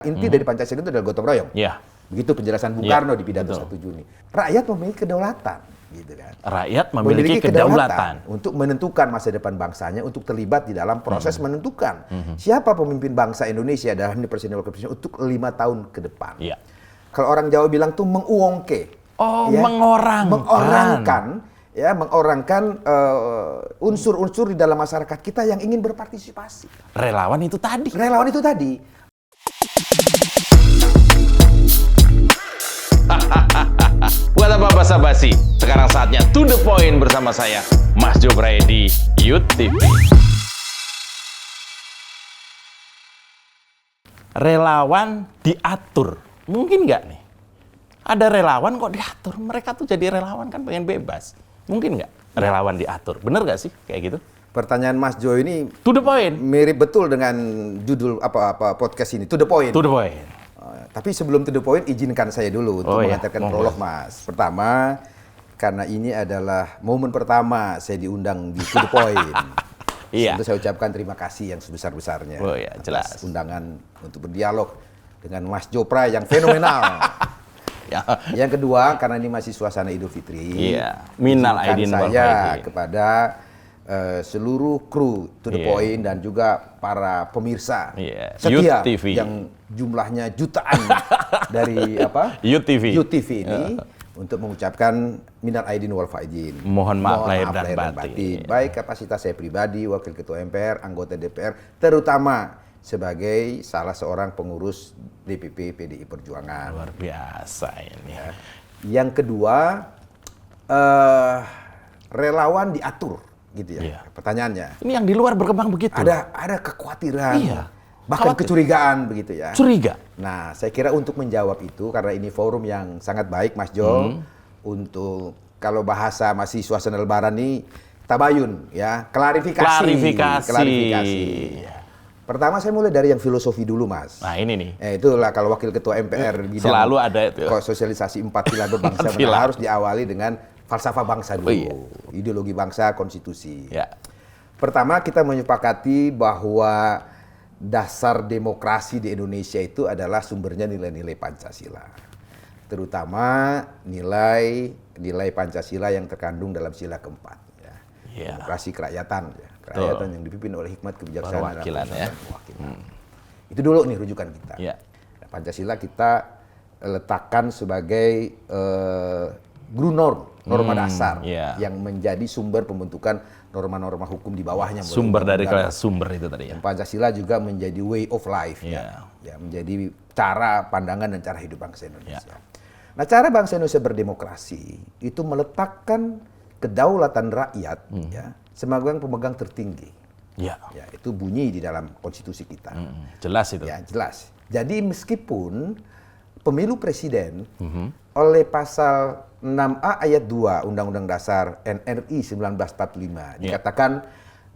Inti dari Pancasila itu adalah gotong royong. Ya. Begitu penjelasan Bung Karno di pidato 1 Juni. Rakyat memiliki kedaulatan, gitu kan. Rakyat memiliki kedaulatan untuk menentukan masa depan bangsanya, untuk terlibat di dalam proses menentukan siapa pemimpin bangsa Indonesia dalam presiden wakil presiden untuk 5 tahun ke depan. Ya. Kalau orang Jawa bilang tuh menguongke. Oh, ya, mengorangkan. mengorangkan unsur-unsur di dalam masyarakat kita yang ingin berpartisipasi. Relawan itu tadi. Relawan itu tadi. Buat apa basa-basi? Sekarang saatnya to the point bersama saya, Mas Jopray di Youth TV. Relawan diatur. Mungkin nggak nih? Ada relawan kok diatur? Mereka tuh jadi relawan kan pengen bebas. Mungkin nggak relawan diatur? Bener nggak sih kayak gitu? Pertanyaan Mas Jo ini To the point. mirip betul dengan judul apa podcast ini, To the Point. To the point. Tapi sebelum to the point, izinkan saya dulu untuk mengantarkan prolog, Mas. Pertama, karena ini adalah momen pertama saya diundang di To the Point. Iya. Tentu saya ucapkan terima kasih yang sebesar-besarnya. Oh ya, jelas. Atas undangan untuk berdialog dengan Mas Jopray yang fenomenal. Ya. Yang kedua, karena ini masih suasana Idul Fitri. Iya. Minal aidin wal saya faizin. kepada seluruh kru To the Point dan juga para pemirsa setia Youth TV. yang jumlahnya jutaan dari Youth TV. Youth TV ini untuk mengucapkan minal aidin wal faizin. Mohon maaf lahir dan batin. Baik kapasitas saya pribadi, Wakil Ketua MPR, anggota DPR, terutama sebagai salah seorang pengurus DPP PDI Perjuangan. Luar biasa ini. Yang kedua, relawan diatur, gitu ya. Iya. Pertanyaannya. Ini yang di luar berkembang begitu. Ada kekhawatiran, Iya. bahkan kecurigaan, begitu ya. Curiga. Nah, saya kira untuk menjawab itu, karena ini forum yang sangat baik, Mas Jo, untuk kalau bahasa masih suasana Lebaran nih, tabayun, ya, klarifikasi. Pertama saya mulai dari yang filosofi dulu, Mas. Nah ini nih. Itulah kalau Wakil Ketua MPR bidang selalu ada itu. Sosialisasi 4 pilar berbangsa harus diawali dengan falsafah bangsa dulu, ideologi bangsa, konstitusi. Ya. Pertama kita menyepakati bahwa dasar demokrasi di Indonesia itu adalah sumbernya nilai-nilai Pancasila. Terutama nilai Pancasila yang terkandung dalam sila keempat. Ya. Demokrasi kerakyatan, ya. Kerakyatan yang dipimpin oleh hikmat kebijaksanaan perwakilan, ya. Itu dulu nih rujukan kita. Ya. Pancasila kita letakkan sebagai norma dasar yang menjadi sumber pembentukan norma-norma hukum di bawahnya. Sumber dari sumber itu tadi ya. Pancasila juga menjadi way of life, ya, menjadi cara pandangan dan cara hidup bangsa Indonesia. Nah, cara bangsa Indonesia berdemokrasi itu meletakkan kedaulatan rakyat ya sebagai pemegang tertinggi. Ya, itu bunyi di dalam konstitusi kita. Jelas itu. Ya, jelas. Jadi meskipun pemilu presiden oleh pasal 6A ayat 2 Undang-Undang Dasar NRI 1945 dikatakan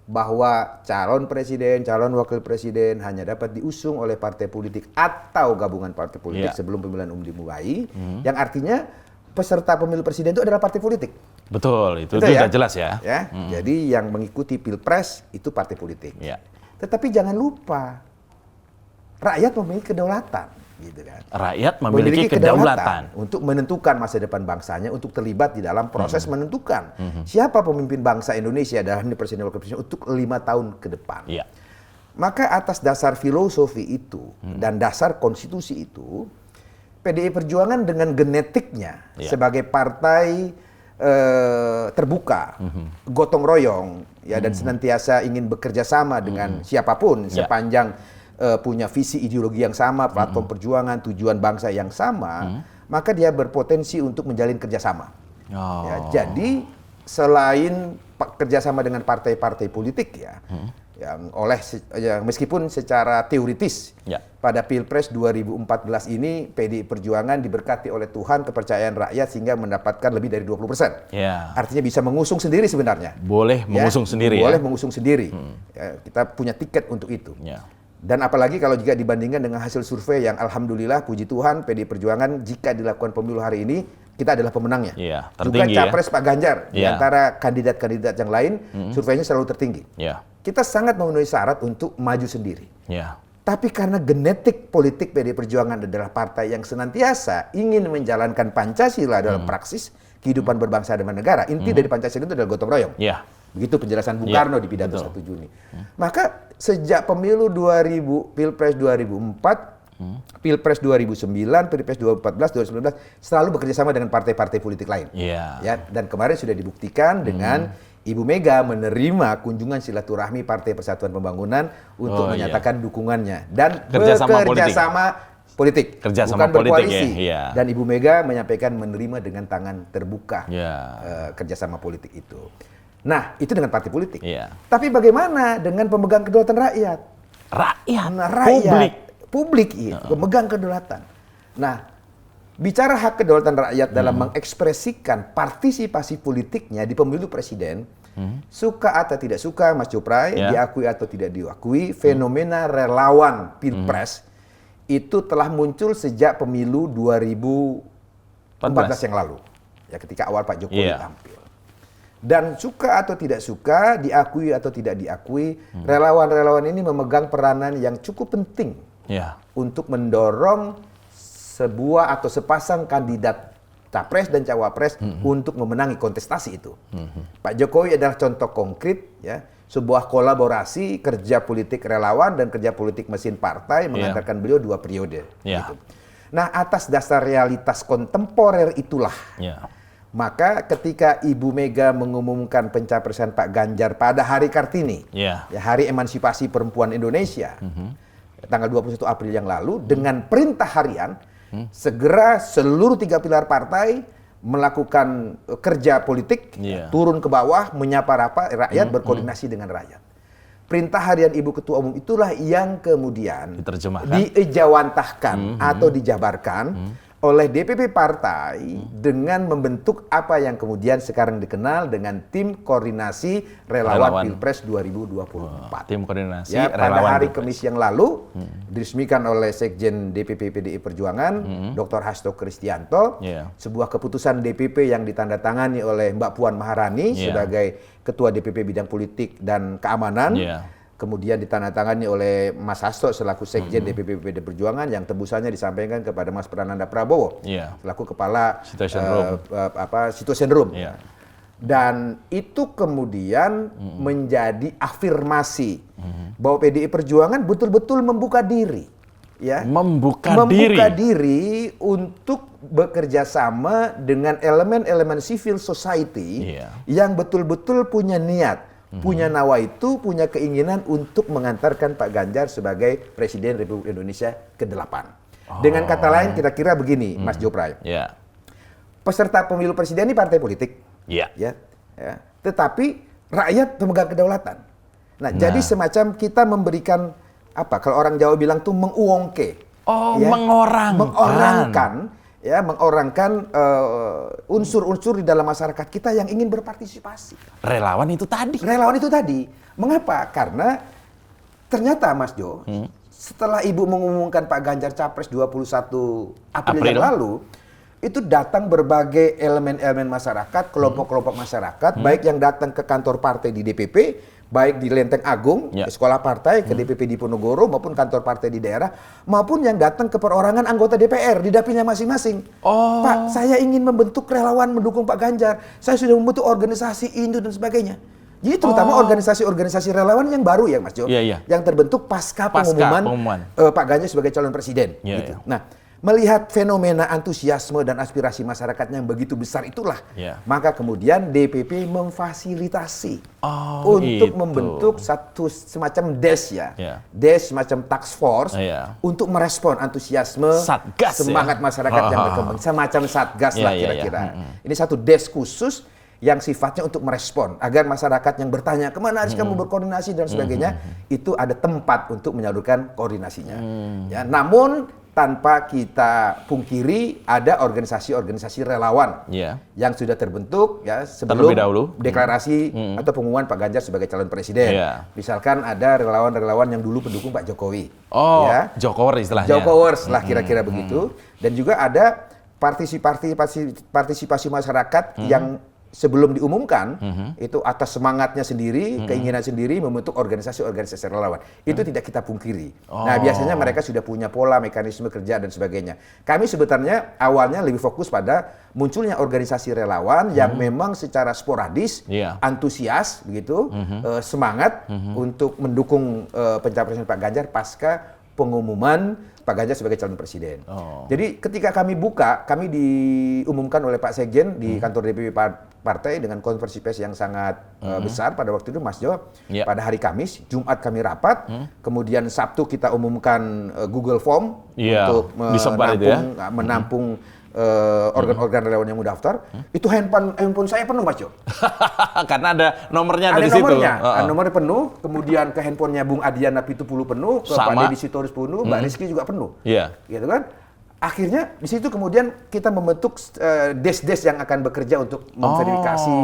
bahwa calon presiden, calon wakil presiden hanya dapat diusung oleh partai politik atau gabungan partai politik sebelum pemilihan umum dimulai, yang artinya peserta pemilu presiden itu adalah partai politik. Betul, itu sudah jelas ya. Jadi yang mengikuti pilpres itu partai politik. Tetapi jangan lupa, rakyat memiliki kedaulatan, gitu kan. Rakyat memiliki kedaulatan untuk menentukan masa depan bangsanya, untuk terlibat di dalam proses menentukan siapa pemimpin bangsa Indonesia dalam presiden wakil presiden untuk 5 tahun ke depan. Maka atas dasar filosofi itu dan dasar konstitusi itu, PDI Perjuangan dengan genetiknya sebagai partai terbuka, gotong royong, ya, dan senantiasa ingin bekerja sama dengan siapapun sepanjang punya visi ideologi yang sama, platform perjuangan, tujuan bangsa yang sama, maka dia berpotensi untuk menjalin kerjasama. Ya, jadi selain kerjasama dengan partai-partai politik yang meskipun secara teoritis pada Pilpres 2014 ini PDI Perjuangan diberkati oleh Tuhan kepercayaan rakyat sehingga mendapatkan lebih dari 20%. Artinya bisa mengusung sendiri sebenarnya. Boleh mengusung sendiri. Boleh mengusung sendiri. Ya, kita punya tiket untuk itu. Dan apalagi kalau juga dibandingkan dengan hasil survei yang alhamdulillah puji Tuhan PDI Perjuangan jika dilakukan pemilu hari ini kita adalah pemenangnya. Juga capres Pak Ganjar di antara kandidat-kandidat yang lain surveinya selalu tertinggi. Kita sangat memenuhi syarat untuk maju sendiri. Tapi karena genetik politik PDI Perjuangan adalah partai yang senantiasa ingin menjalankan Pancasila dalam praksis kehidupan berbangsa dan bernegara. Inti dari Pancasila itu adalah gotong royong. Begitu penjelasan Bung Karno di pidato 1 Juni. Maka sejak pemilu 2000, Pilpres 2004, Pilpres 2009, Pilpres 2014, 2019 selalu bekerja sama dengan partai-partai politik lain. Ya, dan kemarin sudah dibuktikan dengan Ibu Mega menerima kunjungan silaturahmi Partai Persatuan Pembangunan untuk menyatakan dukungannya dan bekerja sama politik, bukan berkoalisi. Dan Ibu Mega menyampaikan menerima dengan tangan terbuka kerjasama politik itu. Nah, itu dengan partai politik. Tapi bagaimana dengan pemegang kedaulatan rakyat? Publik pemegang kedaulatan. Nah, bicara hak kedaulatan rakyat dalam mengekspresikan partisipasi politiknya di pemilu presiden, suka atau tidak suka, Mas Jopray, diakui atau tidak diakui, fenomena relawan Pilpres itu telah muncul sejak pemilu 2014 yang lalu, ya ketika awal Pak Jokowi tampil. Dan suka atau tidak suka, diakui atau tidak diakui, relawan-relawan ini memegang peranan yang cukup penting untuk mendorong sebuah atau sepasang kandidat capres dan cawapres untuk memenangi kontestasi itu. Pak Jokowi adalah contoh konkret, ya, sebuah kolaborasi kerja politik relawan dan kerja politik mesin partai mengantarkan beliau 2 periode. Gitu. Nah, atas dasar realitas kontemporer itulah, maka ketika Ibu Mega mengumumkan pencapresan Pak Ganjar pada hari Kartini, ya, Hari Emansipasi Perempuan Indonesia, tanggal 21 April yang lalu, dengan perintah harian, segera seluruh 3 pilar partai melakukan kerja politik, turun ke bawah, menyapa rakyat, berkoordinasi dengan rakyat. Perintah harian Ibu Ketua Umum itulah yang kemudian diejawantahkan atau dijabarkan oleh DPP partai dengan membentuk apa yang kemudian sekarang dikenal dengan Tim Koordinasi Relawan Pilpres 2024. Tim Koordinasi pada hari Kamis yang lalu diresmikan oleh Sekjen DPP PDI Perjuangan, Dr. Hasto Kristianto, sebuah keputusan DPP yang ditandatangani oleh Mbak Puan Maharani sebagai Ketua DPP Bidang Politik dan Keamanan. Kemudian ditandatangani oleh Mas Hasto selaku Sekjen DPP PDI Perjuangan yang tembusannya disampaikan kepada Mas Prananda Prabowo selaku Kepala Situation Room. Dan itu kemudian menjadi afirmasi bahwa PDI Perjuangan betul-betul membuka diri, ya, membuka diri untuk bekerja sama dengan elemen-elemen civil society yang betul-betul punya niat, punya nawaitu, punya keinginan untuk mengantarkan Pak Ganjar sebagai Presiden Republik Indonesia ke-8. Dengan kata lain, kira-kira begini, Mas Jopray. Peserta pemilu presiden ini partai politik, tetapi rakyat pemegang kedaulatan. Nah, jadi semacam kita memberikan apa? Kalau orang Jawa bilang tuh menguongke, mengorangkan unsur-unsur di dalam masyarakat kita yang ingin berpartisipasi. Relawan itu tadi. Mengapa? Karena ternyata Mas Jo, setelah Ibu mengumumkan Pak Ganjar Capres 21 April yang lalu, itu datang berbagai elemen-elemen masyarakat, kelompok-kelompok masyarakat, baik yang datang ke kantor partai di DPP, baik di Lenteng Agung, sekolah partai, ke DPP di Ponorogo, maupun kantor partai di daerah, maupun yang datang ke perorangan anggota DPR di dapilnya masing-masing. Pak, saya ingin membentuk relawan mendukung Pak Ganjar. Saya sudah membentuk organisasi Indo dan sebagainya. Jadi terutama organisasi-organisasi relawan yang baru ya Mas Jo, yang terbentuk pasca pengumuman Pak Ganjar sebagai calon presiden. Gitu. Nah, melihat fenomena antusiasme dan aspirasi masyarakat yang begitu besar itulah, maka kemudian DPP memfasilitasi untuk membentuk satu semacam DES DES semacam task force untuk merespon antusiasme, semangat masyarakat yang berkembang, semacam satgas lah kira-kira. Ini satu DES khusus yang sifatnya untuk merespon agar masyarakat yang bertanya kemana harus kamu berkoordinasi dan sebagainya, itu ada tempat untuk menyalurkan koordinasinya. Ya, namun tanpa kita pungkiri ada organisasi-organisasi relawan yang sudah terbentuk ya sebelum deklarasi atau pengumuman Pak Ganjar sebagai calon presiden. Misalkan ada relawan-relawan yang dulu pendukung Pak Jokowi. Jokowers istilahnya. Jokowers lah kira-kira begitu. Dan juga ada partisipasi masyarakat yang sebelum diumumkan, itu atas semangatnya sendiri, keinginan sendiri membentuk organisasi-organisasi relawan. Itu tidak kita pungkiri. Nah, biasanya mereka sudah punya pola, mekanisme kerja, dan sebagainya. Kami sebenarnya awalnya lebih fokus pada munculnya organisasi relawan yang memang secara sporadis, antusias, begitu, semangat untuk mendukung pencapresan Pak Ganjar pasca pengumuman Pak Ganjar sebagai calon presiden. Jadi ketika kami buka, kami diumumkan oleh Pak Sekjen di kantor DPP partai dengan konversi pers yang sangat besar pada waktu itu, Mas Jo. Pada hari Kamis, Jumat kami rapat, kemudian Sabtu kita umumkan Google Form untuk menampung organ-organ relawan yang mendaftar. Itu handphone saya penuh, Mas Jo. Karena ada nomornya ada di situ. Nomornya penuh, kemudian ke handphonenya Bung Adiana Pitupulu penuh, ke Pak Deddy Sitorus penuh, Mbak Rizky juga penuh. Gitu kan? Akhirnya di situ kemudian kita membentuk desk-desk yang akan bekerja untuk memverifikasi,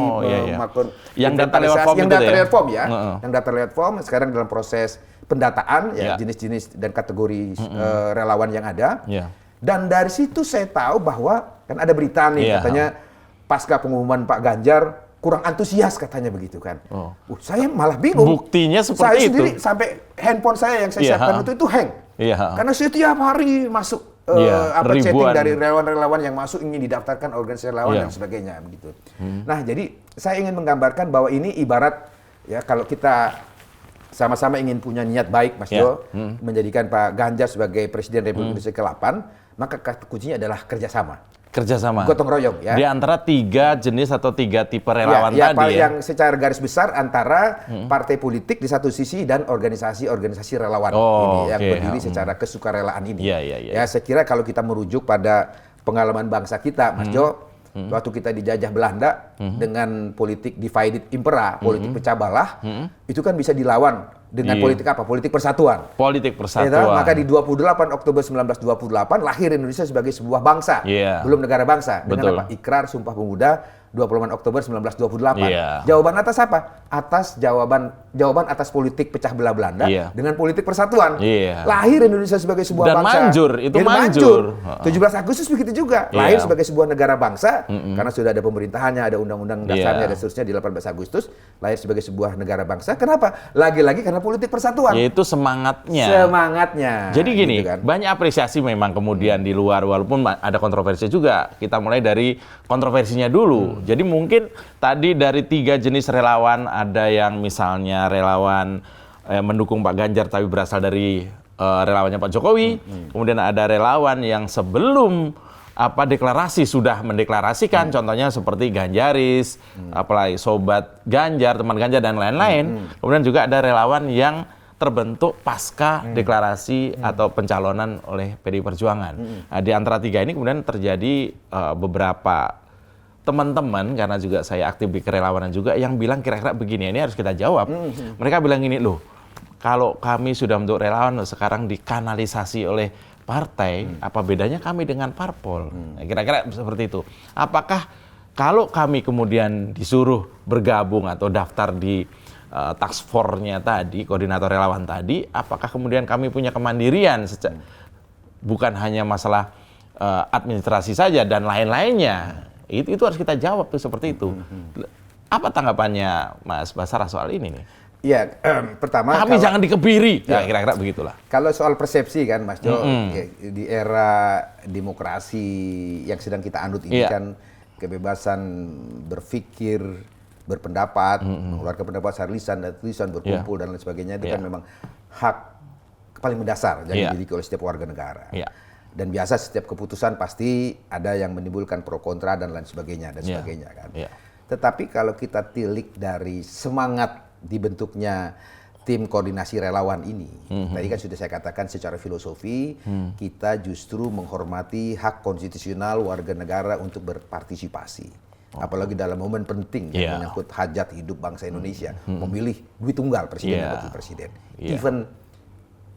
melakukan yang data lewat form, yang data lewat form ya, yang data lewat form sekarang dalam proses pendataan ya, jenis-jenis dan kategori relawan yang ada. Dan dari situ saya tahu bahwa kan ada berita nih katanya pasca pengumuman Pak Ganjar kurang antusias katanya begitu kan. Saya malah bingung. Buktinya seperti saya itu. Sendiri sampai handphone saya yang saya siapkan itu hang. Karena saya tiap hari masuk chatting dari relawan-relawan yang masuk ingin didaftarkan organisasi relawan dan sebagainya begitu. Nah, jadi saya ingin menggambarkan bahwa ini ibarat ya kalau kita sama-sama ingin punya niat baik, Mas Jo, menjadikan Pak Ganjar sebagai Presiden Republik Indonesia ke-8, maka kata kuncinya adalah kerjasama. Gotong royong ya. Di antara 3 jenis atau 3 tipe relawan tadi yang secara garis besar antara partai politik di satu sisi dan organisasi-organisasi relawan ini yang berdiri secara kesukarelaan ini. Ya, saya kira kalau kita merujuk pada pengalaman bangsa kita, Mas Jo, waktu kita dijajah Belanda dengan politik divided impera, politik pecah belah, itu kan bisa dilawan dengan politik apa? Politik persatuan. Politik persatuan. Maka di 28 Oktober 1928 lahir Indonesia sebagai sebuah bangsa, belum negara bangsa. Dengan apa? Ikrar Sumpah Pemuda 28 Oktober 1928. Jawaban atas apa? Jawaban atas politik pecah belah Belanda dengan politik persatuan. Lahir Indonesia sebagai sebuah dan bangsa. Manjur, itu manjur. 17 Agustus begitu juga. Lahir sebagai sebuah negara bangsa karena sudah ada pemerintahannya, ada undang-undang dasarnya dan seterusnya di 18 Agustus. Lahir sebagai sebuah negara bangsa. Kenapa? Lagi-lagi karena politik persatuan. Yaitu semangatnya. Jadi gini, gitu kan. banyak apresiasi memang kemudian di luar, walaupun ada kontroversi juga. Kita mulai dari kontroversinya dulu. Jadi mungkin tadi dari 3 jenis relawan, ada yang misalnya relawan mendukung Pak Ganjar tapi berasal dari relawannya Pak Jokowi. Kemudian ada relawan yang sebelum deklarasi sudah mendeklarasikan, contohnya seperti Ganjaris, apalagi Sobat Ganjar, teman Ganjar dan lain-lain. Kemudian juga ada relawan yang terbentuk pasca deklarasi atau pencalonan oleh PDI Perjuangan. Nah, di antara 3 ini kemudian terjadi beberapa teman-teman, karena juga saya aktif di kerelawanan juga, yang bilang kira-kira begini, ini harus kita jawab. Mereka bilang gini, loh, kalau kami sudah bentuk relawan, sekarang dikanalisasi oleh partai, apa bedanya kami dengan parpol? Nah, kira-kira seperti itu. Apakah kalau kami kemudian disuruh bergabung atau daftar di task force-nya tadi, koordinator relawan tadi, apakah kemudian kami punya kemandirian, bukan hanya masalah administrasi saja dan lain-lainnya? Itu harus kita jawab tuh seperti itu. Apa tanggapannya Mas Basarah soal ini nih? Ya, pertama kami jangan dikebiri, kira-kira begitulah. Kalau soal persepsi kan, Mas Jo, di era demokrasi yang sedang kita anut ini kan kebebasan berpikir, berpendapat, mengeluarkan pendapat secara lisan dan tulisan, berkumpul dan lain sebagainya itu kan memang hak paling mendasar yang dimiliki oleh setiap warga negara. Dan biasa setiap keputusan pasti ada yang menimbulkan pro kontra dan lain sebagainya kan. Tetapi kalau kita tilik dari semangat dibentuknya tim koordinasi relawan ini, tadi kan sudah saya katakan secara filosofi kita justru menghormati hak konstitusional warga negara untuk berpartisipasi. Apalagi dalam momen penting yang menyangkut hajat hidup bangsa Indonesia, memilih duit tunggal presiden dan wakil presiden. Even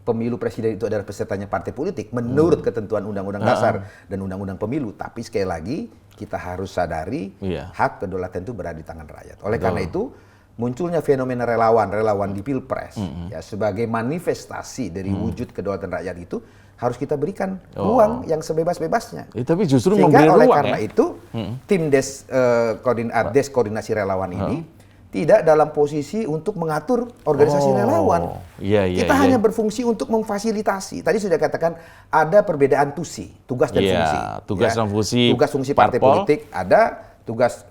pemilu presiden itu adalah pesertanya partai politik menurut ketentuan undang-undang dasar dan undang-undang pemilu. Tapi sekali lagi kita harus sadari hak kedaulatan itu berada di tangan rakyat. Oleh karena itu munculnya fenomena relawan di Pilpres ya sebagai manifestasi dari wujud kedaulatan rakyat itu harus kita berikan ruang yang sebebas-bebasnya. Tapi justru sehingga memberi oleh ruang karena itu tim des koordinasi relawan ini tidak dalam posisi untuk mengatur organisasi relawan. Kita hanya berfungsi untuk memfasilitasi. Tadi sudah katakan ada perbedaan tugas dan fungsi. Tugas fungsi partai politik ada, tugas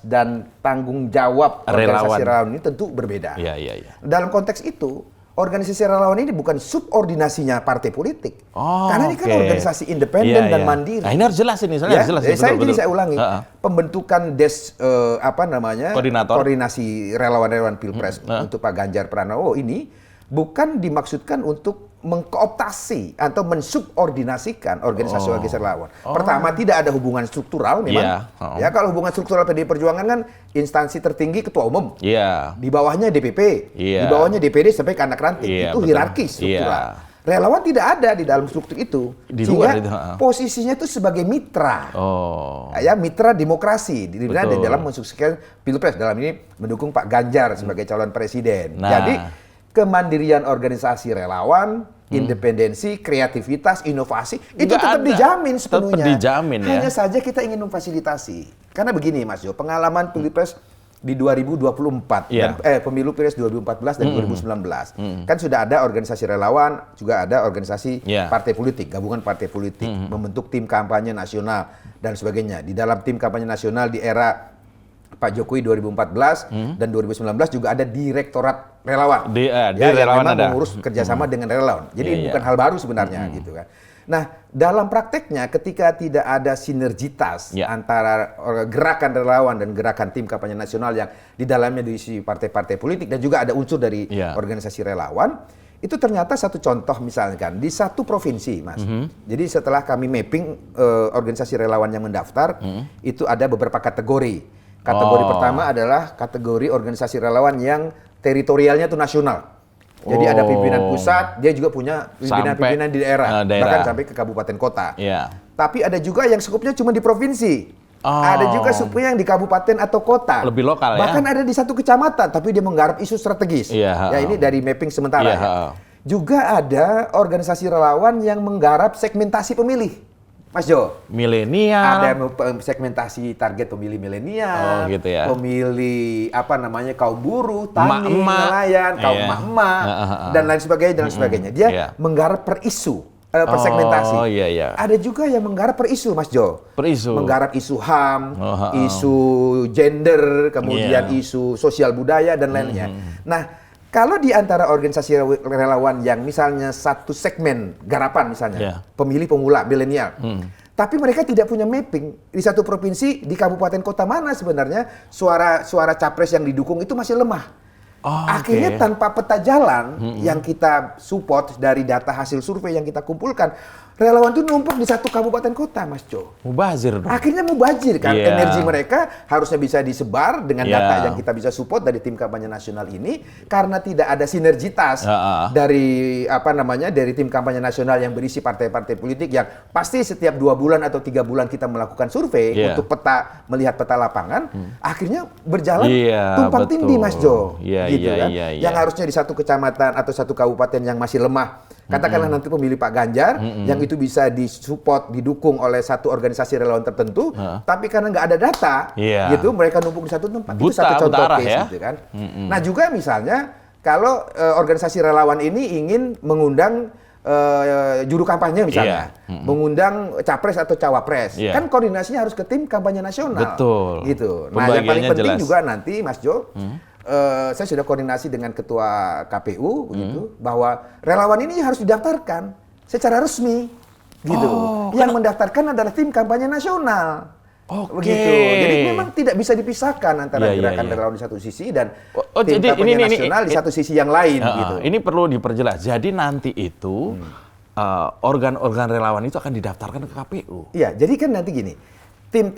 dan tanggung jawab organisasi relawan ini tentu berbeda. Dalam konteks itu, organisasi relawan ini bukan subordinasinya partai politik. Karena ini kan organisasi independen dan mandiri. Nah, ini harus jelas ini, harus jelas. Saya ulangi. Pembentukan koordinasi relawan-relawan Pilpres untuk Pak Ganjar Pranowo ini bukan dimaksudkan untuk mengkooptasi atau mensubordinasikan organisasi relawan. Pertama, tidak ada hubungan struktural memang. Ya, kalau hubungan struktural PDI Perjuangan kan instansi tertinggi ketua umum. Di bawahnya DPP, di bawahnya DPD sampai ke anak ranting. Itu hierarkis struktural. Relawan tidak ada di dalam struktur itu. Sehingga posisinya itu sebagai mitra. Ya, mitra demokrasi di dalam mensukseskan Pilpres, dalam ini mendukung Pak Ganjar sebagai calon presiden. Jadi kemandirian organisasi relawan, independensi, kreativitas, inovasi itu tetap dijamin sepenuhnya. Hanya saja kita ingin memfasilitasi. Karena begini Mas Jo, pengalaman Pilpres di 2024 dan pemilu Pilpres 2014 dan 2019 kan sudah ada organisasi relawan, juga ada organisasi partai politik, gabungan partai politik membentuk tim kampanye nasional dan sebagainya. Di dalam tim kampanye nasional di era Pak Jokowi 2014 dan 2019 juga ada direktorat relawan. Yang memang mengurus kerjasama dengan relawan. Jadi bukan hal baru sebenarnya gitu kan. Nah, dalam prakteknya ketika tidak ada sinergitas antara gerakan relawan dan gerakan tim kampanye nasional yang di dalamnya diisi partai-partai politik dan juga ada unsur dari organisasi relawan, itu ternyata satu contoh misalkan di satu provinsi, Mas. Jadi setelah kami mapping organisasi relawan yang mendaftar, itu ada beberapa kategori. Kategori pertama adalah kategori organisasi relawan yang teritorialnya itu nasional. Jadi ada pimpinan pusat, dia juga punya pimpinan-pimpinan di daerah, bahkan sampai ke kabupaten kota. Tapi ada juga yang skupnya cuma di provinsi. Ada juga skupnya yang di kabupaten atau kota. Lebih lokal bahkan ada di satu kecamatan, tapi dia menggarap isu strategis. Ya ini dari mapping sementara. Juga ada organisasi relawan yang menggarap segmentasi pemilih. Mas Jo, milenial. Ada segmentasi target pemilih milenial, pemilih kaum buruh, tani, nelayan, kaum emak-emak, dan lain sebagainya. Dia menggarap per isu, per segmentasi. Ada juga yang menggarap per isu, Mas Jo. Menggarap isu HAM, isu gender, kemudian isu sosial budaya dan lainnya. Nah, kalau di antara organisasi relawan yang misalnya satu segmen garapan misalnya, pemilih pemula milenial, tapi mereka tidak punya mapping di satu provinsi, di kabupaten kota mana sebenarnya suara capres yang didukung itu masih lemah. Akhirnya tanpa peta jalan yang kita support dari data hasil survei yang kita kumpulkan, relawan itu numpuk di satu kabupaten kota, Mas Jo. Mubazir dong. Akhirnya mubazir kan. Energi mereka harusnya bisa disebar dengan data yang kita bisa support dari tim kampanye nasional ini, karena tidak ada sinergitas dari dari tim kampanye nasional yang berisi partai-partai politik yang pasti setiap 2 bulan atau 3 bulan kita melakukan survei untuk melihat peta lapangan, akhirnya berjalan tumpang tindih, Mas Jo. Yang harusnya di satu kecamatan atau satu kabupaten yang masih lemah, katakanlah nanti pemilih Pak Ganjar, yang itu bisa disupport, didukung oleh satu organisasi relawan tertentu, tapi karena nggak ada data, gitu mereka numpuk di satu tempat. Itu satu contoh case, gitu kan. Nah juga misalnya kalau organisasi relawan ini ingin mengundang juru kampanye misalnya, mengundang capres atau cawapres, kan koordinasinya harus ke tim kampanye nasional. Gitu. Nah yang paling penting juga nanti, Mas Jo, saya sudah koordinasi dengan ketua KPU gitu, bahwa relawan ini harus didaftarkan secara resmi gitu. Yang mendaftarkan adalah tim kampanye nasional. Begitu. Jadi memang tidak bisa dipisahkan antara gerakan relawan di satu sisi dan tim kampanye nasional di satu sisi yang lain gitu. Ini perlu diperjelas. Jadi nanti itu organ-organ relawan itu akan didaftarkan ke KPU. Iya, jadi kan nanti gini. Tim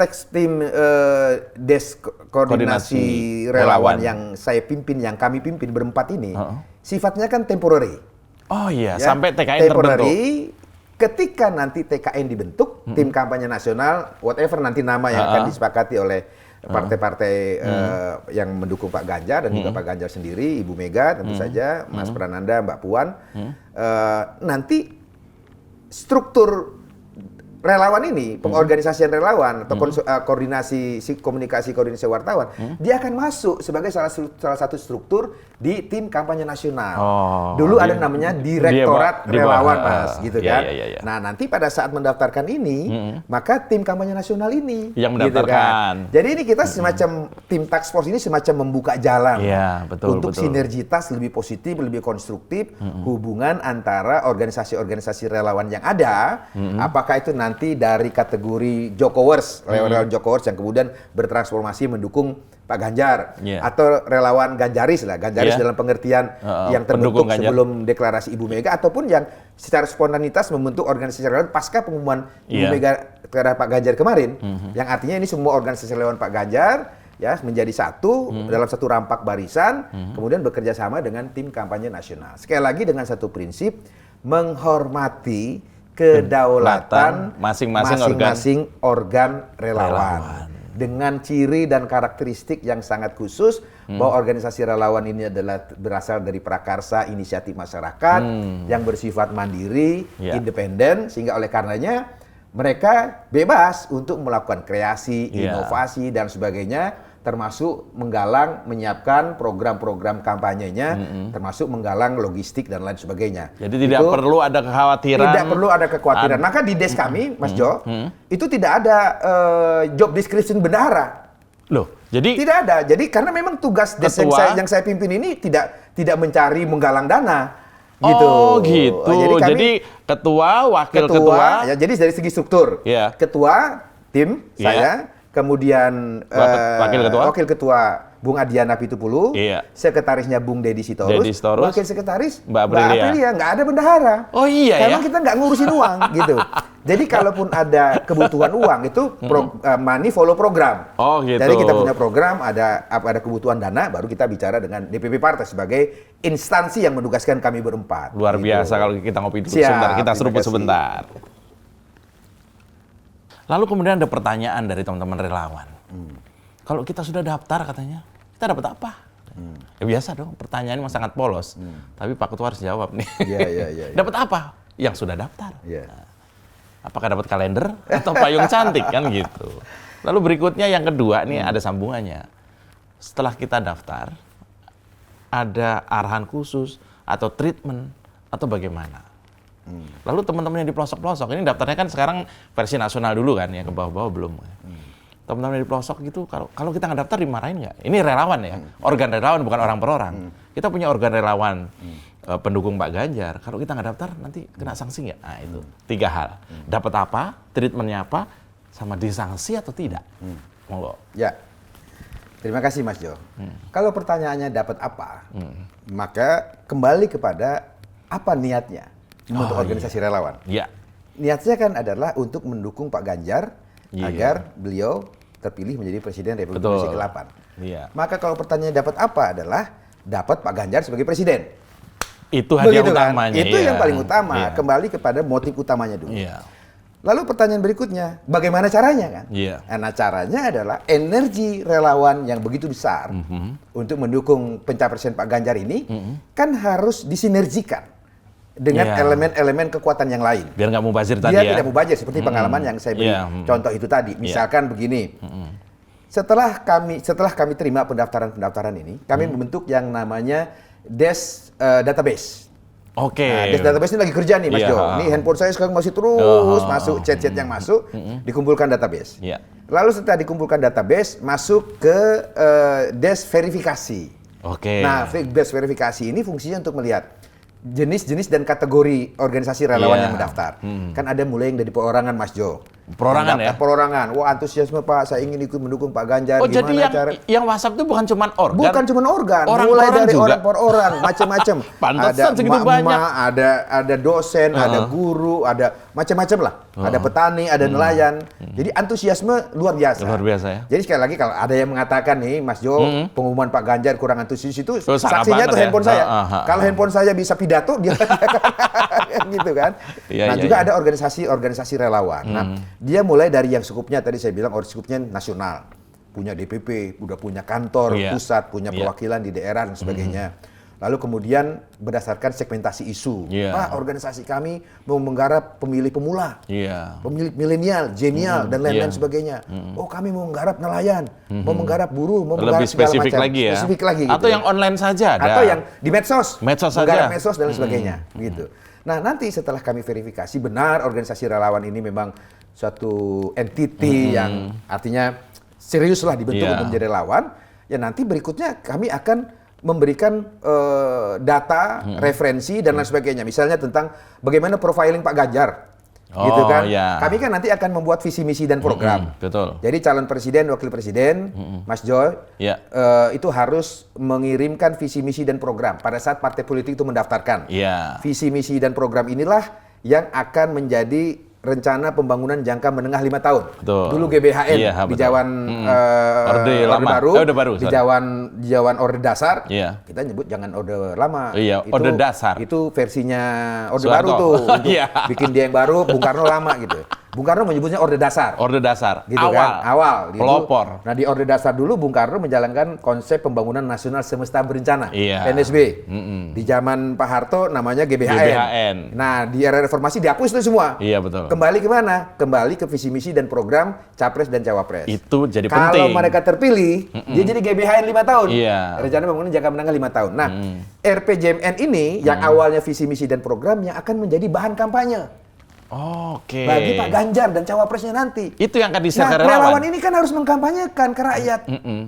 koordinasi relawan yang saya pimpin, yang kami pimpin berempat ini, sifatnya kan temporary. Sampai TKN terbentuk. Ketika nanti TKN dibentuk, tim kampanye nasional, whatever nanti nama yang akan disepakati oleh partai-partai yang mendukung Pak Ganjar dan juga Pak Ganjar sendiri, Ibu Mega tentu saja, Mas Prananda, Mbak Puan, nanti struktur relawan ini, pengorganisasian relawan atau koordinasi komunikasi wartawan, dia akan masuk sebagai salah satu struktur di tim kampanye nasional. Dulu ada namanya Direktorat Relawan, Mas, gitu kan. Iya. Nah, nanti pada saat mendaftarkan ini, maka tim kampanye nasional ini yang mendaftarkan. Gitu kan. Jadi ini kita semacam tim task force ini semacam membuka jalan untuk sinergitas lebih positif, lebih konstruktif hubungan antara organisasi-organisasi relawan yang ada, apakah itu nanti dari kategori Jokowers, relawan Jokowers yang kemudian bertransformasi mendukung Pak Ganjar, atau relawan Ganjaris lah, Ganjaris dalam pengertian yang terbentuk sebelum deklarasi Ibu Mega, ataupun yang secara spontanitas membentuk organisasi relawan pasca pengumuman Ibu Mega terhadap Pak Ganjar kemarin, yang artinya ini semua organisasi relawan Pak Ganjar ya menjadi satu dalam satu rampak barisan, kemudian bekerja sama dengan tim kampanye nasional. Sekali lagi dengan satu prinsip, menghormati kedaulatan masing-masing organ relawan. Dengan ciri dan karakteristik yang sangat khusus bahwa organisasi relawan ini adalah berasal dari prakarsa inisiatif masyarakat yang bersifat mandiri, independen, sehingga oleh karenanya mereka bebas untuk melakukan kreasi, inovasi dan sebagainya, termasuk menggalang, menyiapkan program-program kampanyenya, termasuk menggalang logistik dan lain sebagainya. Jadi tidak perlu ada kekhawatiran. Tidak perlu ada kekhawatiran. Maka di Des kami, Mas Jo, itu tidak ada job description bendahara. Loh, jadi tidak ada. Jadi karena memang tugas Des yang saya pimpin ini tidak mencari menggalang dana. Gitu. Oh gitu. Jadi ketua, wakil ketua. Ya, jadi dari segi struktur, ketua tim saya. Kemudian wakil ketua Bung Adiana Pitupulu, sekretarisnya Bung Dedi Sitorus, wakil sekretaris Mbak Aprilia, nggak ada bendahara. Oh iya ya. Emang kita nggak ngurusin uang gitu. Jadi kalaupun ada kebutuhan uang itu money follow program. Oh gitu. Jadi kita punya program, ada kebutuhan dana, baru kita bicara dengan DPP Partai sebagai instansi yang menugaskan kami berempat. Luar biasa kalau kita ngopi dulu sebentar, kita seruput sebentar. Lalu kemudian ada pertanyaan dari teman-teman relawan. Kalau kita sudah daftar katanya, kita dapat apa? Ya biasa dong, pertanyaan memang sangat polos. Tapi Pak Ketua harus jawab nih. Dapat apa? Yang sudah daftar. Apakah dapat kalender atau payung cantik kan gitu. Lalu berikutnya yang kedua nih ada sambungannya. Setelah kita daftar, ada arahan khusus atau treatment atau bagaimana? Lalu teman-teman yang di pelosok-pelosok, ini daftarnya kan sekarang versi nasional dulu kan, yang ke bawah-bawah belum. Teman-teman yang di pelosok gitu, kalau kita nggak daftar dimarahin nggak? Ini relawan ya, organ relawan bukan orang per orang. Kita punya organ relawan pendukung Pak Ganjar, kalau kita nggak daftar nanti kena sanksi nggak? Nah itu 3 hal, dapat apa, treatmentnya apa, sama disanksi atau tidak? Monggo. Ya, terima kasih Mas Jo. Kalau pertanyaannya dapat apa, maka kembali kepada apa niatnya untuk organisasi relawan. Niatnya kan adalah untuk mendukung Pak Ganjar agar beliau terpilih menjadi Presiden Republik Indonesia ke-8. Maka kalau pertanyaannya dapat apa adalah dapat Pak Ganjar sebagai Presiden. Itu hadiah utamanya. Itu yang paling utama. Kembali kepada motif utamanya dulu. Lalu pertanyaan berikutnya, bagaimana caranya kan? Nah caranya adalah energi relawan yang begitu besar untuk mendukung pencapresan Pak Ganjar ini kan harus disinergikan dengan elemen-elemen kekuatan yang lain. Biar nggak mubazir tadi ya. Dia tidak mubazir, seperti pengalaman yang saya beri contoh itu tadi. Misalkan begini, setelah kami terima pendaftaran ini, kami membentuk yang namanya Des Database. Nah, Des Database ini lagi kerja nih Mas Jo. Ini handphone saya sekarang masih terus masuk, chat-chat yang masuk, dikumpulkan database. Lalu setelah dikumpulkan database, masuk ke Des Verifikasi. Nah, Des Verifikasi ini fungsinya untuk melihat jenis-jenis dan kategori organisasi relawan yang mendaftar. Kan ada mulai yang dari perorangan Mas Jo. Perorangan ya? Perorangan. Wah antusiasme Pak, saya ingin ikut mendukung Pak Ganjar. Oh jadi yang WhatsApp itu bukan cuma organ? Bukan cuma organ. Orang mulai dari juga? orang per orang, macam-macam. Pantesan segitu banyak. Ada dosen, ada guru, ada macam-macam lah. Ada petani, ada nelayan. Jadi antusiasme luar biasa. Luar biasa ya? Jadi sekali lagi kalau ada yang mengatakan nih Mas Jo, pengumuman Pak Ganjar kurang antusias itu, saksinya tuh handphone saya. Kalau handphone saya bisa pidato, dia gitu kan. Nah juga ada organisasi relawan. Nah dia mulai dari yang skupnya tadi saya bilang skupnya nasional, punya DPP, udah punya kantor pusat, punya perwakilan di daerah dan sebagainya. Lalu kemudian berdasarkan segmentasi isu, Pak, organisasi kami mau menggarap pemilih pemula, pemilih milenial, jenial, dan lain-lain sebagainya. Oh, kami mau menggarap nelayan, mau menggarap buruh, mau menggarap segala spesifik macam. lagi ya. Spesifik lagi. Atau gitu yang online saja ada. Atau yang di medsos saja. Medsos dan sebagainya. Gitu. Nah, nanti setelah kami verifikasi benar organisasi relawan ini memang suatu entity yang artinya serius lah dibentuk untuk menjadi relawan, ya nanti berikutnya kami akan memberikan data, referensi dan lain sebagainya. Misalnya tentang bagaimana profiling Pak Ganjar. Gitu kan. Kami kan nanti akan membuat visi misi dan program. Betul. Jadi calon presiden, wakil presiden, Mas Joy, itu harus mengirimkan visi misi dan program pada saat partai politik itu mendaftarkan. Visi misi dan program inilah yang akan menjadi rencana pembangunan jangka menengah 5 tahun. Betul. Dulu GBHN di Jawan Orde Baru, di Jawan Orde Dasar. Kita nyebut jangan Orde Lama. Orde Dasar. Itu versinya Orde Soeharto. Baru tuh. Untuk bikin dia yang baru, Bung Karno lama gitu. Bung Karno menyebutnya Orde Dasar. Orde Dasar. Gitu awal. Gitu. Pelopor. Nah, di Orde Dasar dulu Bung Karno menjalankan konsep pembangunan nasional semesta berencana. NSB. Di zaman Pak Harto namanya GBHN. Nah, di era reformasi dihapus itu semua. Betul. Kembali kemana? Kembali ke visi misi dan program Capres dan Cawapres. Itu jadi penting. Kalau mereka terpilih, dia jadi GBHN 5 tahun. Rencana pembangunan jangka menengah 5 tahun. Nah, RPJMN ini yang awalnya visi misi dan program yang akan menjadi bahan kampanye. Bagi Pak Ganjar dan cawapresnya nanti. Itu yang akan di-share ke relawan ini kan harus mengkampanyekan ke rakyat.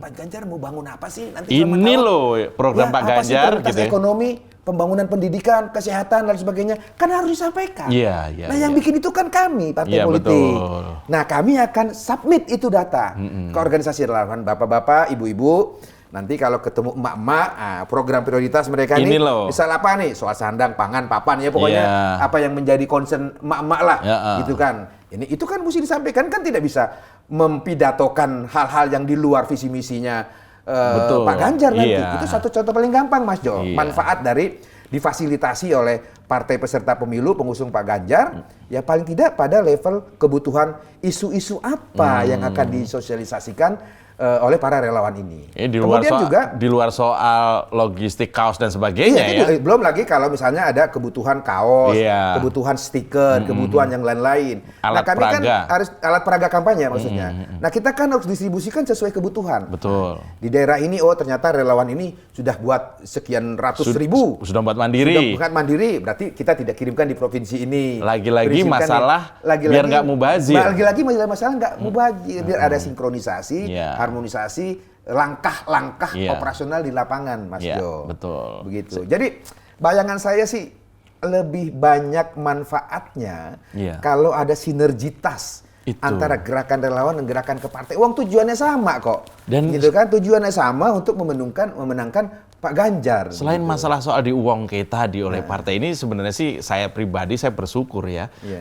Pak Ganjar mau bangun apa sih nanti? Ini loh program Pak Ganjar gitu. Ekonomi, pembangunan pendidikan, kesehatan dan sebagainya kan harus disampaikan. Nah, yang bikin itu kan kami partai politik. Betul. Nah, kami akan submit itu data ke organisasi relawan, bapak-bapak, ibu-ibu. Nanti kalau ketemu emak-emak, program prioritas mereka ini misal apa nih? Soal sandang, pangan, papan ya pokoknya apa yang menjadi concern emak-emak lah, gitu kan. Itu kan mesti disampaikan, kan tidak bisa mempidatokan hal-hal yang di luar visi misinya Pak Ganjar nanti. Itu satu contoh paling gampang, Mas Jo. Manfaat dari difasilitasi oleh partai peserta pemilu pengusung Pak Ganjar, ya paling tidak pada level kebutuhan isu-isu apa yang akan disosialisasikan oleh para relawan ini. Di luar soal logistik kaos dan sebagainya belum lagi kalau misalnya ada kebutuhan kaos, kebutuhan stiker, kebutuhan yang lain-lain. Alat kami peraga. Kan harus alat peraga kampanye maksudnya. Nah, kita kan harus distribusikan sesuai kebutuhan. Betul. Di daerah ini ternyata relawan ini sudah buat sekian ratus ribu. Sudah buat mandiri. Sudah buat mandiri, berarti kita tidak kirimkan di provinsi ini. Lagi-lagi masalah biar nggak mubazir. Lagi-lagi masalah nggak mubazir, biar ada sinkronisasi, harmonisasi langkah-langkah operasional di lapangan, Mas Jo. Betul. Begitu. Jadi bayangan saya sih lebih banyak manfaatnya kalau ada sinergitas antara gerakan relawan dan gerakan ke partai. Tujuannya sama kok. Dan gitu kan, tujuannya sama untuk memenangkan Pak Ganjar. Selain masalah soal diuangke tadi oleh partai ini, sebenarnya sih saya pribadi saya bersyukur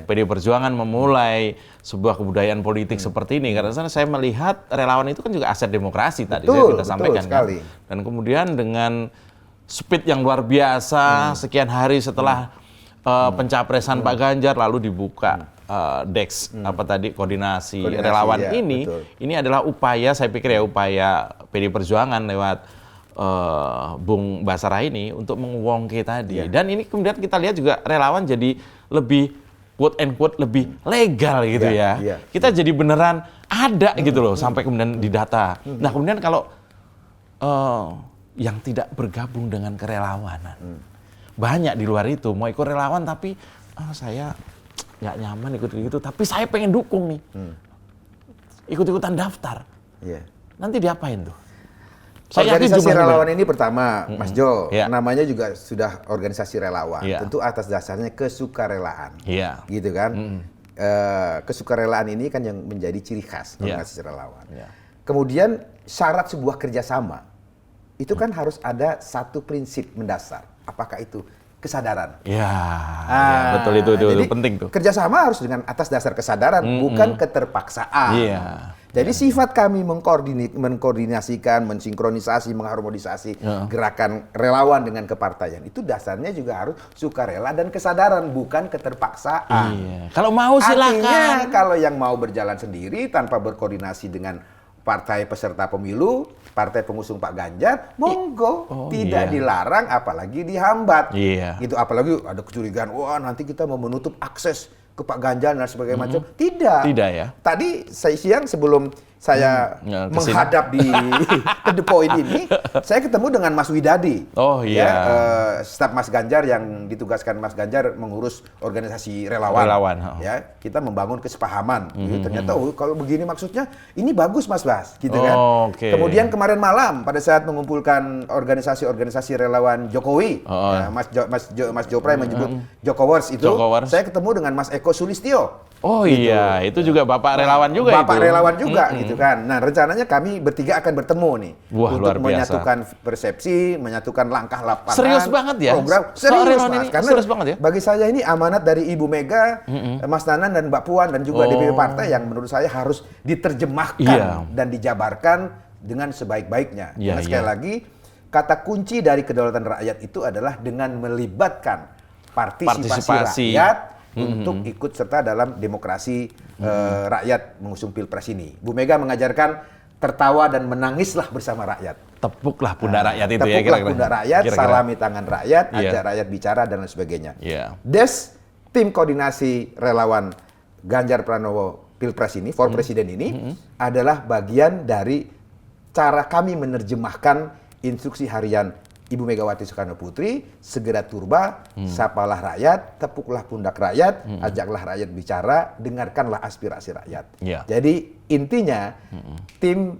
PD Perjuangan memulai sebuah kebudayaan politik seperti ini, karena saya melihat relawan itu kan juga aset demokrasi tadi kita sampaikan sekali. Dan kemudian dengan speed yang luar biasa sekian hari setelah pencapresan Pak Ganjar lalu dibuka DEX koordinasi relawan ini adalah upaya, saya pikir upaya PD Perjuangan lewat Bung Basara ini untuk menguangke tadi. Dan ini kemudian kita lihat juga relawan jadi lebih quote and quote lebih legal gitu Kita jadi beneran ada gitu loh sampai kemudian didata. Nah, kemudian kalau yang tidak bergabung dengan kerelawanan, banyak di luar itu mau ikut relawan tapi saya nggak nyaman ikut gitu, tapi saya pengen dukung nih, ikut-ikutan daftar. Nanti diapain tuh? Organisasi relawan ini pertama, Mas Jo, namanya juga sudah organisasi relawan. Tentu atas dasarnya kesukarelaan, gitu kan. Kesukarelaan ini kan yang menjadi ciri khas organisasi relawan. Kemudian syarat sebuah kerjasama itu kan harus ada satu prinsip mendasar. Apakah itu kesadaran? Betul itu penting tuh. Kerjasama harus dengan atas dasar kesadaran, bukan keterpaksaan. Jadi sifat kami mengkoordinasikan, mensinkronisasi, mengharmonisasi gerakan relawan dengan kepartaian itu dasarnya juga harus sukarela dan kesadaran, bukan keterpaksaan. Kalau mau silakan. Artinya kalau yang mau berjalan sendiri tanpa berkoordinasi dengan partai peserta pemilu, partai pengusung Pak Ganjar, monggo, tidak dilarang, apalagi dihambat. Gitu, apalagi ada kecurigaan, wah nanti kita mau menutup akses ke Pak Ganjar dan sebagainya macam. Tidak. Tidak ya. Tadi siang sebelum saya menghadap di to the point ini, saya ketemu dengan Mas Widadi. Staf Mas Ganjar yang ditugaskan Mas Ganjar mengurus organisasi relawan. Ya, kita membangun kesepahaman. Ternyata kalau begini maksudnya ini bagus Mas Bas, gitu kan. Kemudian kemarin malam pada saat mengumpulkan organisasi-organisasi relawan Jokowi, Mas Jopray menyebut Jokowers itu, saya ketemu dengan Mas Eko Sulistyo. Itu juga Bapak relawan juga. Bapak relawan juga gitu kan. Nah, rencananya kami bertiga akan bertemu nih untuk menyatukan persepsi, menyatukan langkah lapangan. Serius banget ya? Program serius, Mas. Karena serius banget ya? Bagi saya ini amanat dari Ibu Mega, Mas Nanan dan Mbak Puan dan juga DPP partai yang menurut saya harus diterjemahkan dan dijabarkan dengan sebaik-baiknya. Karena sekali lagi kata kunci dari kedaulatan rakyat itu adalah dengan melibatkan partisipasi rakyat untuk ikut serta dalam demokrasi rakyat mengusung Pilpres ini. Bu Mega mengajarkan tertawa dan menangislah bersama rakyat. Tepuklah pundak rakyat itu ya. Tepuklah pundak rakyat, salami tangan rakyat, ajak rakyat bicara dan lain sebagainya. Tim koordinasi relawan Ganjar Pranowo Pilpres ini, for Presiden ini adalah bagian dari cara kami menerjemahkan instruksi harian Ibu Megawati Soekarno Putri, segera turba, sapalah rakyat, tepuklah pundak rakyat, ajaklah rakyat bicara, dengarkanlah aspirasi rakyat. Jadi intinya tim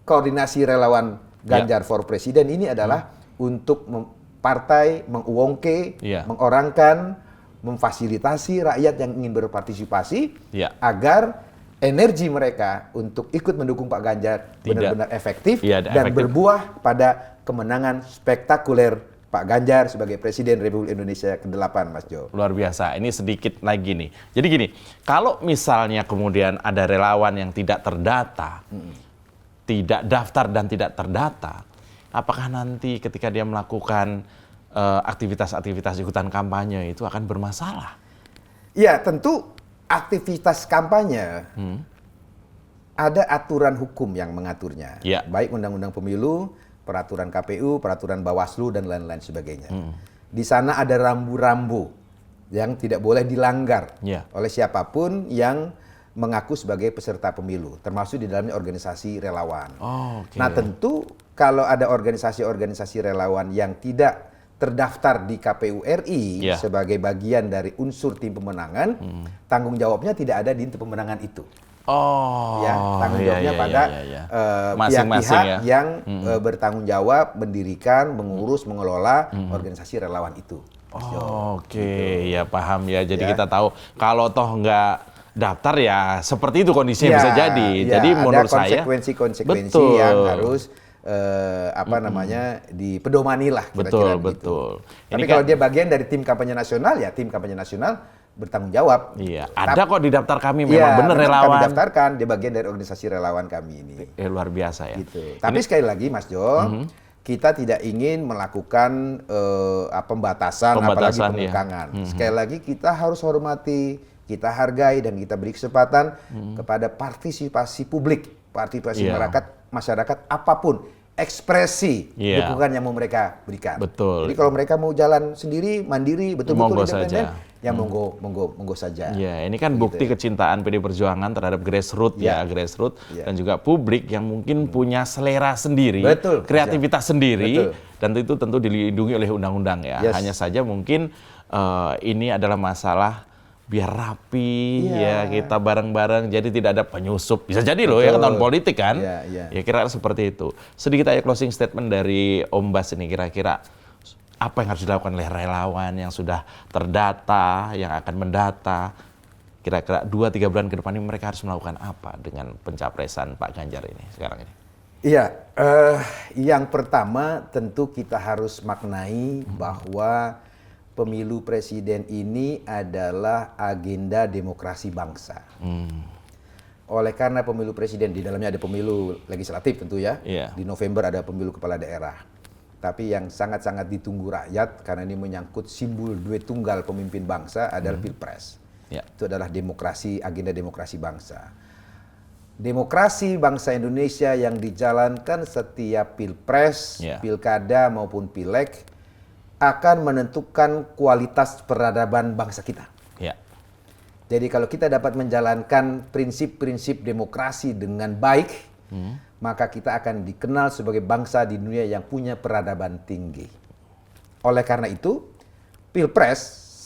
koordinasi relawan Ganjar for Presiden ini adalah untuk partai menguongke, mengorangkan, memfasilitasi rakyat yang ingin berpartisipasi agar energi mereka untuk ikut mendukung Pak Ganjar benar-benar efektif dan berbuah pada kemenangan spektakuler Pak Ganjar sebagai Presiden Republik Indonesia ke-8, Mas Jo. Luar biasa. Ini sedikit lagi nih. Jadi gini, kalau misalnya kemudian ada relawan yang tidak terdata, tidak daftar dan tidak terdata, apakah nanti ketika dia melakukan aktivitas-aktivitas ikutan kampanye itu akan bermasalah? Ya, tentu aktivitas kampanye ada aturan hukum yang mengaturnya. Baik Undang-Undang Pemilu, peraturan KPU, peraturan Bawaslu, dan lain-lain sebagainya. Di sana ada rambu-rambu yang tidak boleh dilanggar oleh siapapun yang mengaku sebagai peserta pemilu, termasuk di dalamnya organisasi relawan. Nah tentu kalau ada organisasi-organisasi relawan yang tidak terdaftar di KPU RI sebagai bagian dari unsur tim pemenangan, tanggung jawabnya tidak ada di tim pemenangan itu. Tanggung jawabnya pada pihak-pihak yang bertanggung jawab mendirikan, mengurus, mengelola organisasi relawan itu. Ya paham ya. Jadi kita tahu kalau toh nggak daftar ya seperti itu kondisinya bisa jadi. Jadi menurut saya konsekuensi yang harus dipedomani lah kira-kira betul. Tapi kalau dia bagian dari tim kampanye nasional, ya tim kampanye nasional bertanggung jawab. Ada kok di daftar kami memang benar relawan. Kami daftarkan, dia bagian dari organisasi relawan kami ini. Luar biasa ya. Gitu. Tapi sekali lagi Mas Jo, kita tidak ingin melakukan pembatasan apalagi pengekangan. Sekali lagi kita harus hormati, kita hargai dan kita beri kesempatan kepada partisipasi publik, partisipasi masyarakat apapun ekspresi dukungan yang mau mereka berikan. Jadi kalau mereka mau jalan sendiri, mandiri, betul-betul independen, ya monggo saja. Ini kan bukti kecintaan PD Perjuangan terhadap grassroots grassroots dan juga publik yang mungkin punya selera sendiri, kreativitas sendiri, dan itu tentu dilindungi oleh undang-undang ya. Hanya saja mungkin ini adalah masalah biar rapi kita bareng-bareng, jadi tidak ada penyusup. Bisa jadi loh ya, tahun politik kan. Ya kira-kira seperti itu. Sedikit aja closing statement dari Om Bas ini, kira-kira apa yang harus dilakukan oleh relawan yang sudah terdata, yang akan mendata. Kira-kira 2-3 bulan ke depan ini mereka harus melakukan apa dengan pencapresan Pak Ganjar ini sekarang ini? Yang pertama tentu kita harus maknai bahwa pemilu presiden ini adalah agenda demokrasi bangsa. Oleh karena pemilu presiden, di dalamnya ada pemilu legislatif tentu ya. Di November ada pemilu kepala daerah. Tapi yang sangat-sangat ditunggu rakyat, karena ini menyangkut simbol duet tunggal pemimpin bangsa adalah Pilpres. Itu adalah demokrasi, agenda demokrasi bangsa. demokrasi bangsa Indonesia yang dijalankan setiap pilpres, pilkada maupun pileg akan menentukan kualitas peradaban bangsa kita. Jadi kalau kita dapat menjalankan prinsip-prinsip demokrasi dengan baik, maka kita akan dikenal sebagai bangsa di dunia yang punya peradaban tinggi. Oleh karena itu, pilpres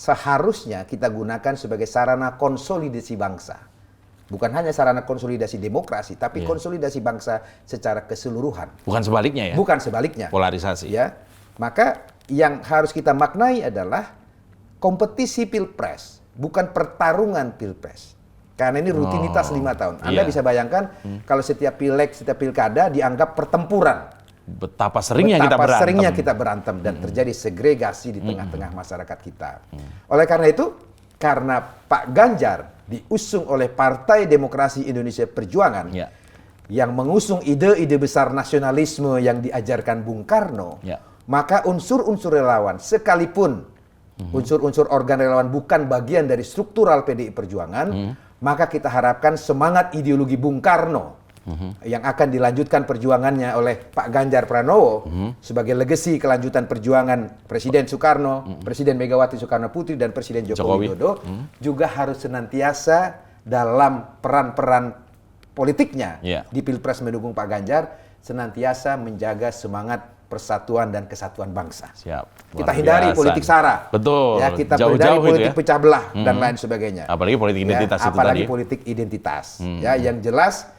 seharusnya kita gunakan sebagai sarana konsolidasi bangsa. Bukan hanya sarana konsolidasi demokrasi, tapi konsolidasi bangsa secara keseluruhan. Bukan sebaliknya ya? Bukan sebaliknya. Polarisasi. Ya, maka yang harus kita maknai adalah kompetisi pilpres, bukan pertarungan pilpres. Karena ini rutinitas 5 tahun. Anda bisa bayangkan kalau setiap pileg, setiap pilkada dianggap pertempuran. Betapa seringnya kita berantem dan terjadi segregasi di tengah-tengah masyarakat kita. Oleh karena itu, karena Pak Ganjar diusung oleh Partai Demokrasi Indonesia Perjuangan yang mengusung ide-ide besar nasionalisme yang diajarkan Bung Karno, maka unsur-unsur relawan sekalipun unsur-unsur organ relawan bukan bagian dari struktural PDI Perjuangan, maka kita harapkan semangat ideologi Bung Karno yang akan dilanjutkan perjuangannya oleh Pak Ganjar Pranowo sebagai legasi kelanjutan perjuangan Presiden Soekarno, Presiden Megawati Soekarno Putri, dan Presiden Jokowi Widodo juga harus senantiasa dalam peran-peran politiknya di Pilpres mendukung Pak Ganjar, senantiasa menjaga semangat persatuan dan kesatuan bangsa. Kita hindari politik sara. Betul. Ya, kita hindari politik pecah belah dan lain sebagainya. Apalagi politik identitas itu apalagi tadi. Politik identitas. Ya, yang jelas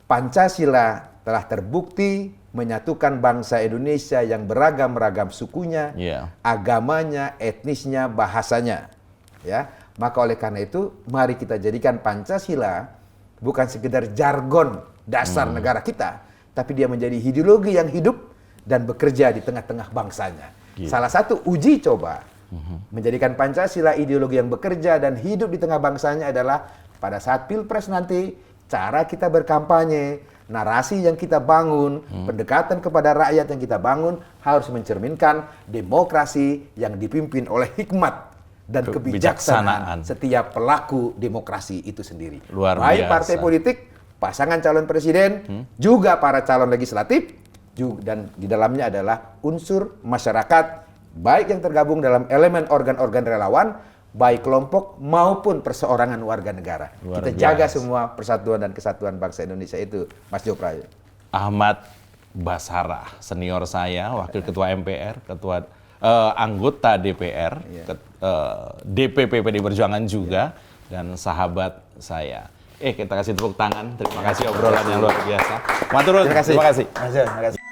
Pancasila telah terbukti menyatukan bangsa Indonesia yang beragam-ragam sukunya, agamanya, etnisnya, bahasanya. Ya, maka oleh karena itu, mari kita jadikan Pancasila bukan sekedar jargon dasar negara kita, tapi dia menjadi ideologi yang hidup dan bekerja di tengah-tengah bangsanya. Salah satu uji coba menjadikan Pancasila ideologi yang bekerja dan hidup di tengah bangsanya adalah pada saat Pilpres nanti, cara kita berkampanye, narasi yang kita bangun, pendekatan kepada rakyat yang kita bangun harus mencerminkan demokrasi yang dipimpin oleh hikmat dan kebijaksanaan setiap pelaku demokrasi itu sendiri. Baik partai politik, pasangan calon presiden, juga para calon legislatif, dan di dalamnya adalah unsur masyarakat, baik yang tergabung dalam elemen organ-organ relawan, baik kelompok maupun perseorangan warga negara. Kita jaga semua persatuan dan kesatuan bangsa Indonesia itu, Mas Joprayo. Ahmad Basarah, senior saya, wakil ketua MPR, anggota DPR, DPP PDI Perjuangan juga, dan sahabat saya. Kita kasih tepuk tangan. Terima kasih obrolan yang luar biasa. Matur nuwun. Terima kasih.